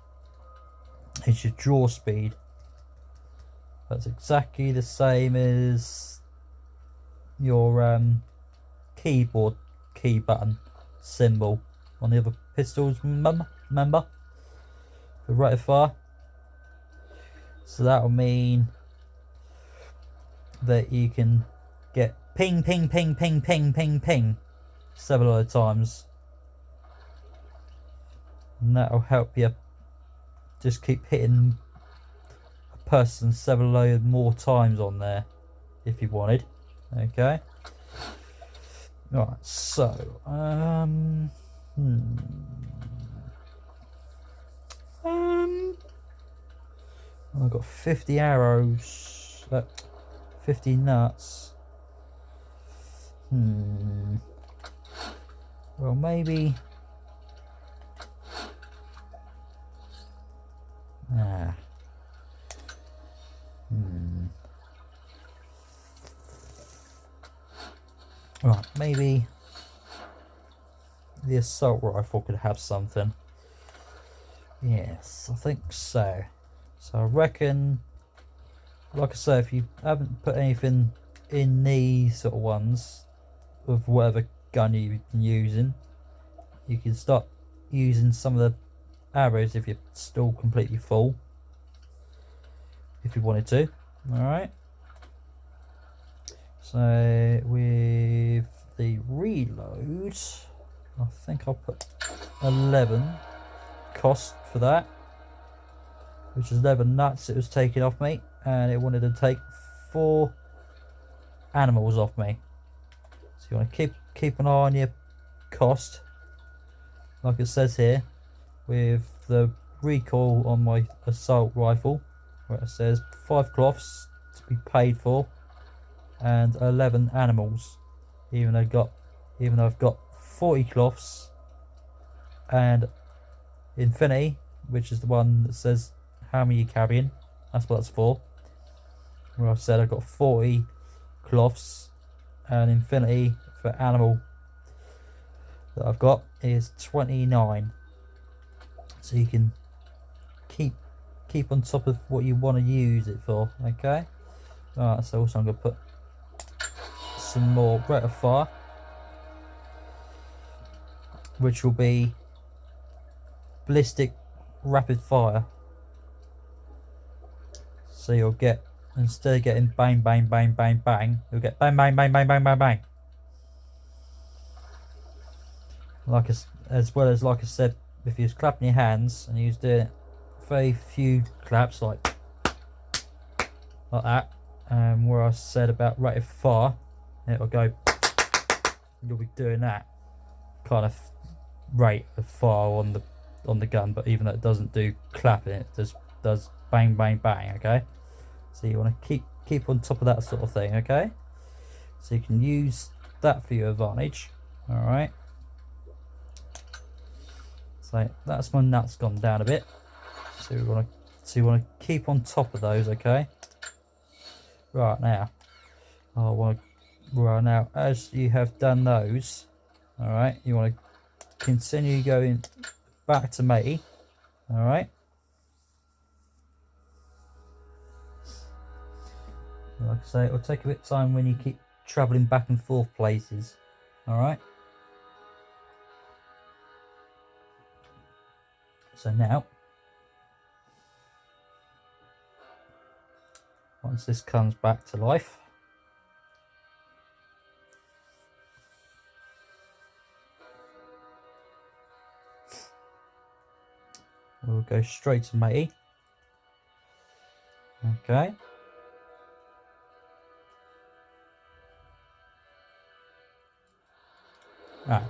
is your draw speed. That's exactly the same as your keyboard key button symbol on the other pistols, remember? The rate of fire. So that will mean that you can get ping, ping, ping, ping, ping, ping, ping several other times. And that will help you just keep hitting a person several load more times on there if you wanted. Okay. Right, so I've got 50 arrows, 50 nuts. Well, maybe. Right, maybe the assault rifle could have something. Yes, I think so. So I reckon, like I say, if you haven't put anything in these sort of ones of whatever gun you've been using, you can start using some of the arrows if you're still completely full, if you wanted to. Alright, so with the reload, I think I'll put 11 cost for that, which is 11 nuts it was taking off me, and it wanted to take 4 animals off me. So you want to keep an eye on your cost, like it says here with the recoil on my assault rifle, where it says 5 cloths to be paid for and 11 animals, even though I've got 40 cloths and infinity, which is the one that says how many you're carrying. That's what that's for. Where I've said I've got 40 cloths and infinity for animal that I've got is 29. So you can keep on top of what you want to use it for. Okay. Alright, so also I'm going to put some more rate of fire, which will be ballistic rapid fire. So you'll get, instead of getting bang bang bang bang bang, you'll get bang bang bang bang bang bang bang. As well as, like I said, if you was clapping your hands and you was doing very few claps like that, where I said about rate of fire, it'll go, you'll be doing that kind of rate of fire on the gun, but even though it doesn't do clapping, it just does bang bang bang. Okay, so you want to keep on top of that sort of thing. Okay, so you can use that for your advantage. All right, so that's my nuts gone down a bit, so you want to keep on top of those. Okay, right now as you have done those, all right, you want to continue going back to me. All right, like I say, it'll take a bit of time when you keep traveling back and forth places. All right, so now once this comes back to life, we'll go straight to matey. Okay. Right.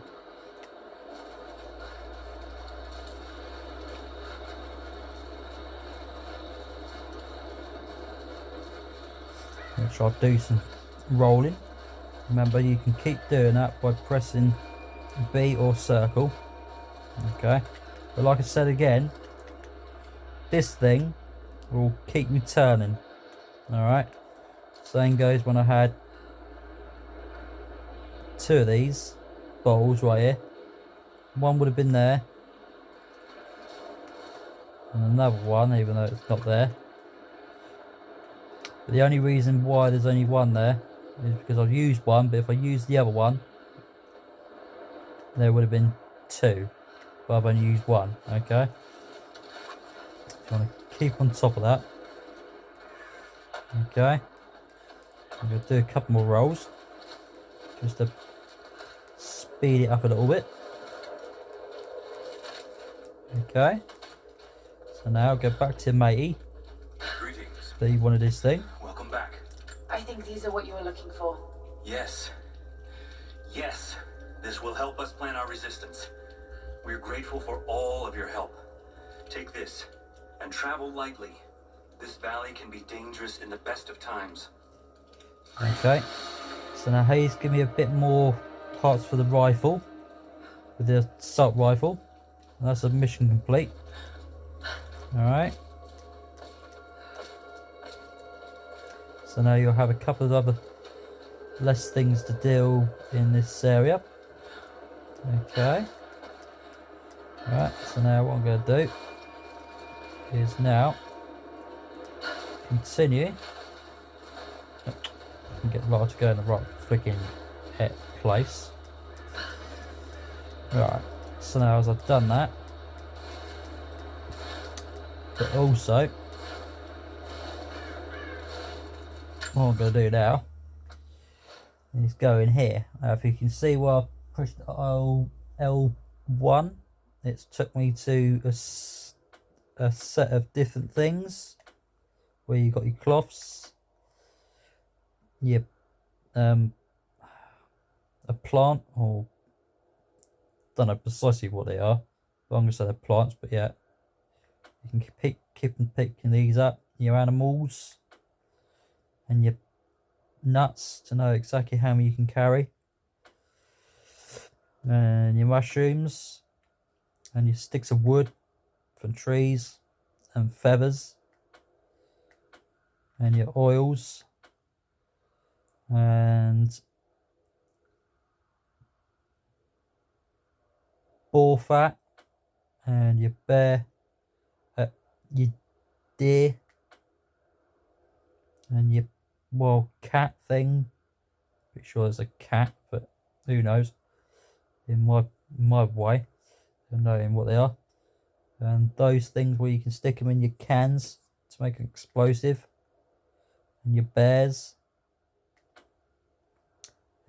Which I'll do some rolling. Remember, you can keep doing that by pressing B or circle. Okay. But like I said again, this thing will keep me turning. Alright. Same goes when I had 2 of these balls right here. one would have been there. And another one, even though it's not there. But the only reason why there's only one there is because I've used one, but if I used the other one, there would have been two. But I've only used one, okay? So I want to keep on top of that. Okay. I'm going to do a couple more rolls. Just to speed it up a little bit. Okay. So now I'll go back to matey. Greetings. That he wanted this thing. Welcome back. I think these are what you were looking for. Yes. Yes. This will help us plan our resistance. We're grateful for all of your help. Take this and travel lightly. This valley can be dangerous in the best of times. Okay. So now Hayes, give me a bit more parts for the rifle. With the assault rifle. And that's a mission complete. Alright. So now you'll have a couple of other less things to deal in this area. Okay. Alright, so now what I'm going to do is now continue. And get right to go in the right freaking place. Right, so now as I've done that, but also what I'm going to do now is go in here. Now if you can see where I pushed L1, it's took me to a set of different things where you got your cloths, your a plant, or don't know precisely what they are, but I'm gonna say they're plants. But yeah, you can keep picking these up. Your animals and your nuts to know exactly how many you can carry, and your mushrooms and your sticks of wood from trees and feathers, and your oils and boar fat, and your your deer, and your wild cat thing. Pretty sure there's a cat, but who knows? In my way, of knowing what they are, and those things where you can stick them in your cans to make an explosive, and your bears,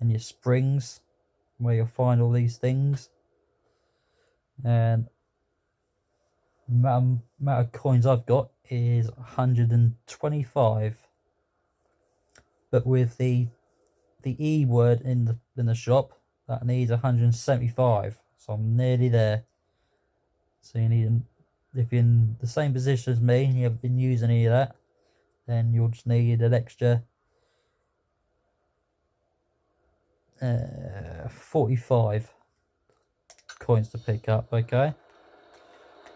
and your springs, where you'll find all these things, and the amount of coins I've got is 125, but with the E word in the shop, that needs 175, so I'm nearly there. So you need, if you're in the same position as me and you haven't been using any of that, then you'll just need an extra 45 coins to pick up. Okay,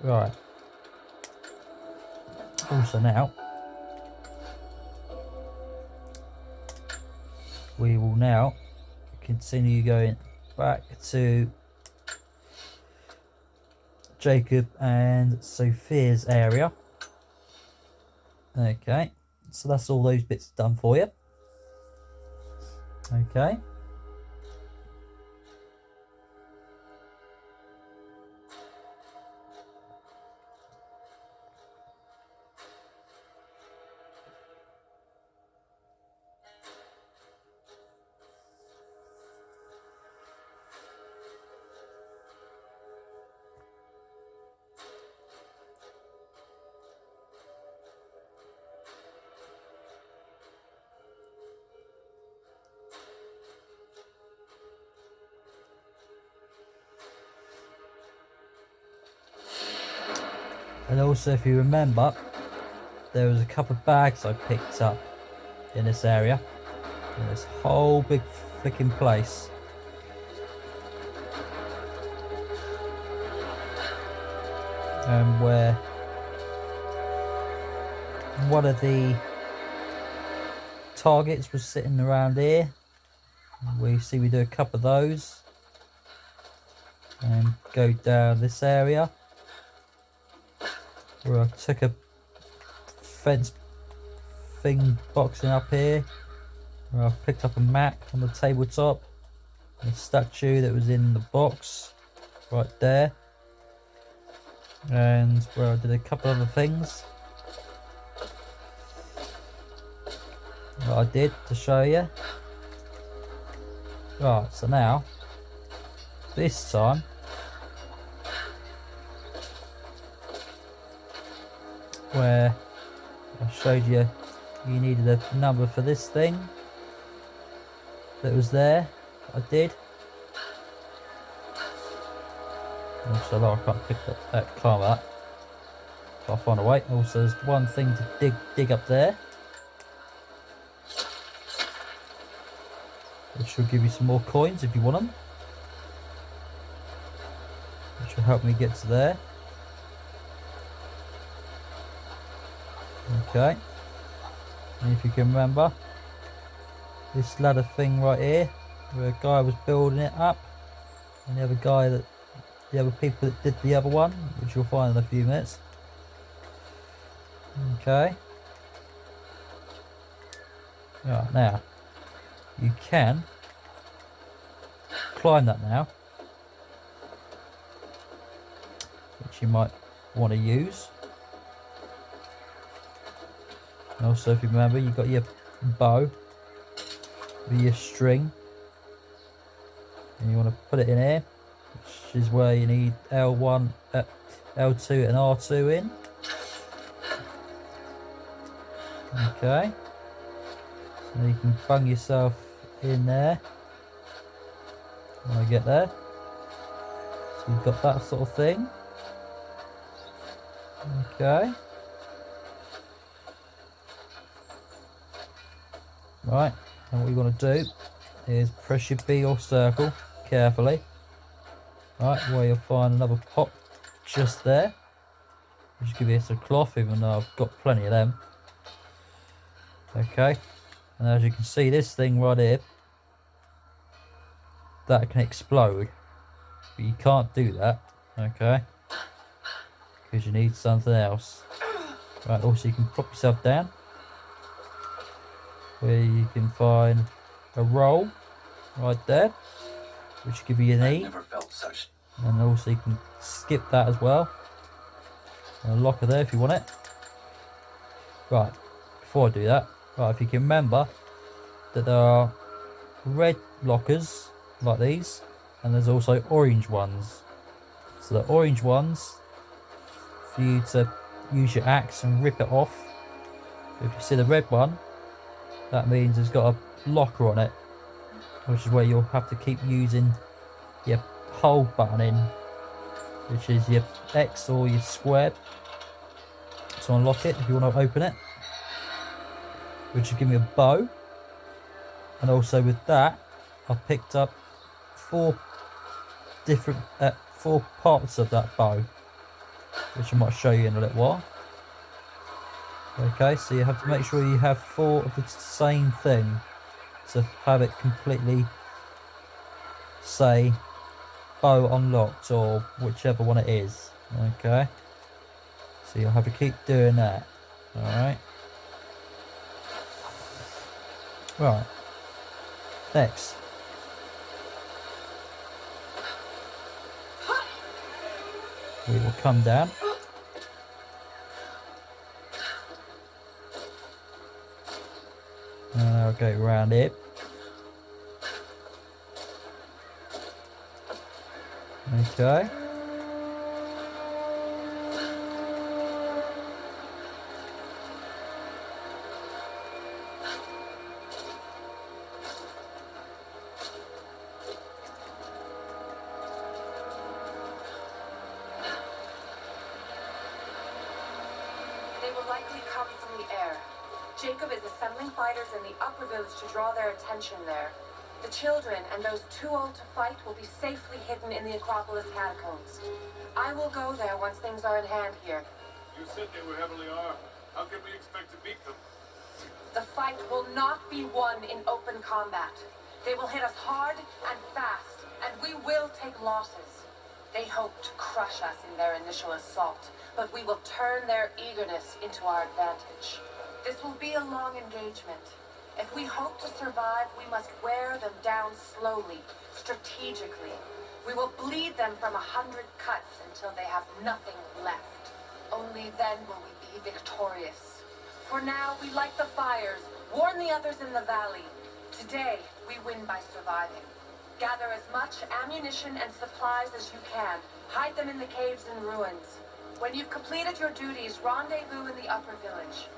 right. Also now we will now continue going back to Jacob and Sophia's area. Okay, so that's all those bits done for you. Okay. And also, if you remember, there was a couple of bags I picked up in this area, in this whole big freaking place. And where one of the targets was sitting around here. We see we do a couple of those. and go down this area where I took a fence thing boxing up here, where I picked up a map on the tabletop, a statue that was in the box right there, and where I did a couple other things that I did to show you. Right, so now this time where I showed you needed a number for this thing that was there, I did. Also, I can't pick that climb up, but I'll find a way. Also, there's one thing to dig up there, which will give you some more coins if you want them, which will help me get to there. Okay, and if you can remember this ladder thing right here, where a guy was building it up, and the other people that did the other one, which you'll find in a few minutes. Okay, right, now you can climb that now, which you might want to use. And also, if you remember, you've got your bow with your string, and you want to put it in here, which is where you need L1, L2 and R2 in. Okay, so you can bung yourself in there when I get there. So you've got that sort of thing. Okay. Right, and what you want to do is press your B or circle carefully. Right, where you'll find another pot just there. Just give you some cloth, even though I've got plenty of them. Okay, and as you can see, this thing right here, that can explode, but you can't do that, okay, because you need something else. Right, also you can prop yourself down, where you can find a roll right there, which will give you an E. Never felt such. And also you can skip that as well. And a locker there if you want it. Right, before I do that, right, if you can remember that there are red lockers like these, and there's also orange ones. So the orange ones, for you to use your axe and rip it off. If you see the red one, that means it's got a locker on it, which is where you'll have to keep using your hold button in, which is your X or your square, to unlock it if you want to open it, which will give me a bow. And also with that, I picked up four parts of that bow, which I might show you in a little while. Okay, so you have to make sure you have 4 of the same thing to have it completely, say, bow unlocked, or whichever one it is. Okay, so you'll have to keep doing that. Alright, right, next we will come down. And I'll go around it. Okay. They will likely come from the air. Jacob is assembling fighters in the upper village to draw their attention there. The children and those too old to fight will be safely hidden in the Acropolis catacombs. I will go there once things are in hand here. You said they were heavily armed. How can we expect to beat them? The fight will not be won in open combat. They will hit us hard and fast, and we will take losses. They hoped to crush us in their initial assault, but we will turn their eagerness into our advantage. This will be a long engagement. If we hope to survive, we must wear them down slowly, strategically. We will bleed them from 100 cuts until they have nothing left. Only then will we be victorious. For now, we light the fires, warn the others in the valley. Today, we win by surviving. Gather as much ammunition and supplies as you can. Hide them in the caves and ruins. When you've completed your duties, rendezvous in the upper village.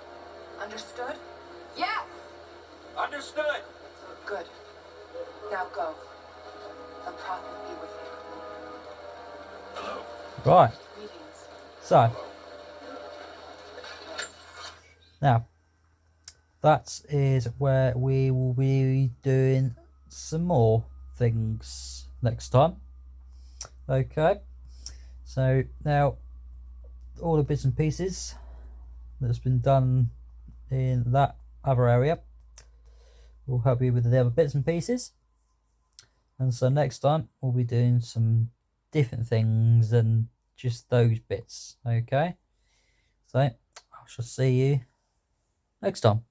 Understood? Yes! Understood! Good. Now go. The prophet be with you. Hello. Right. Greetings. So now that is where we will be doing some more things next time. Okay. So now all the bits and pieces that's been done in that other area will help you with the other bits and pieces, and so next time we'll be doing some different things than just those bits. Okay, so I shall see you next time.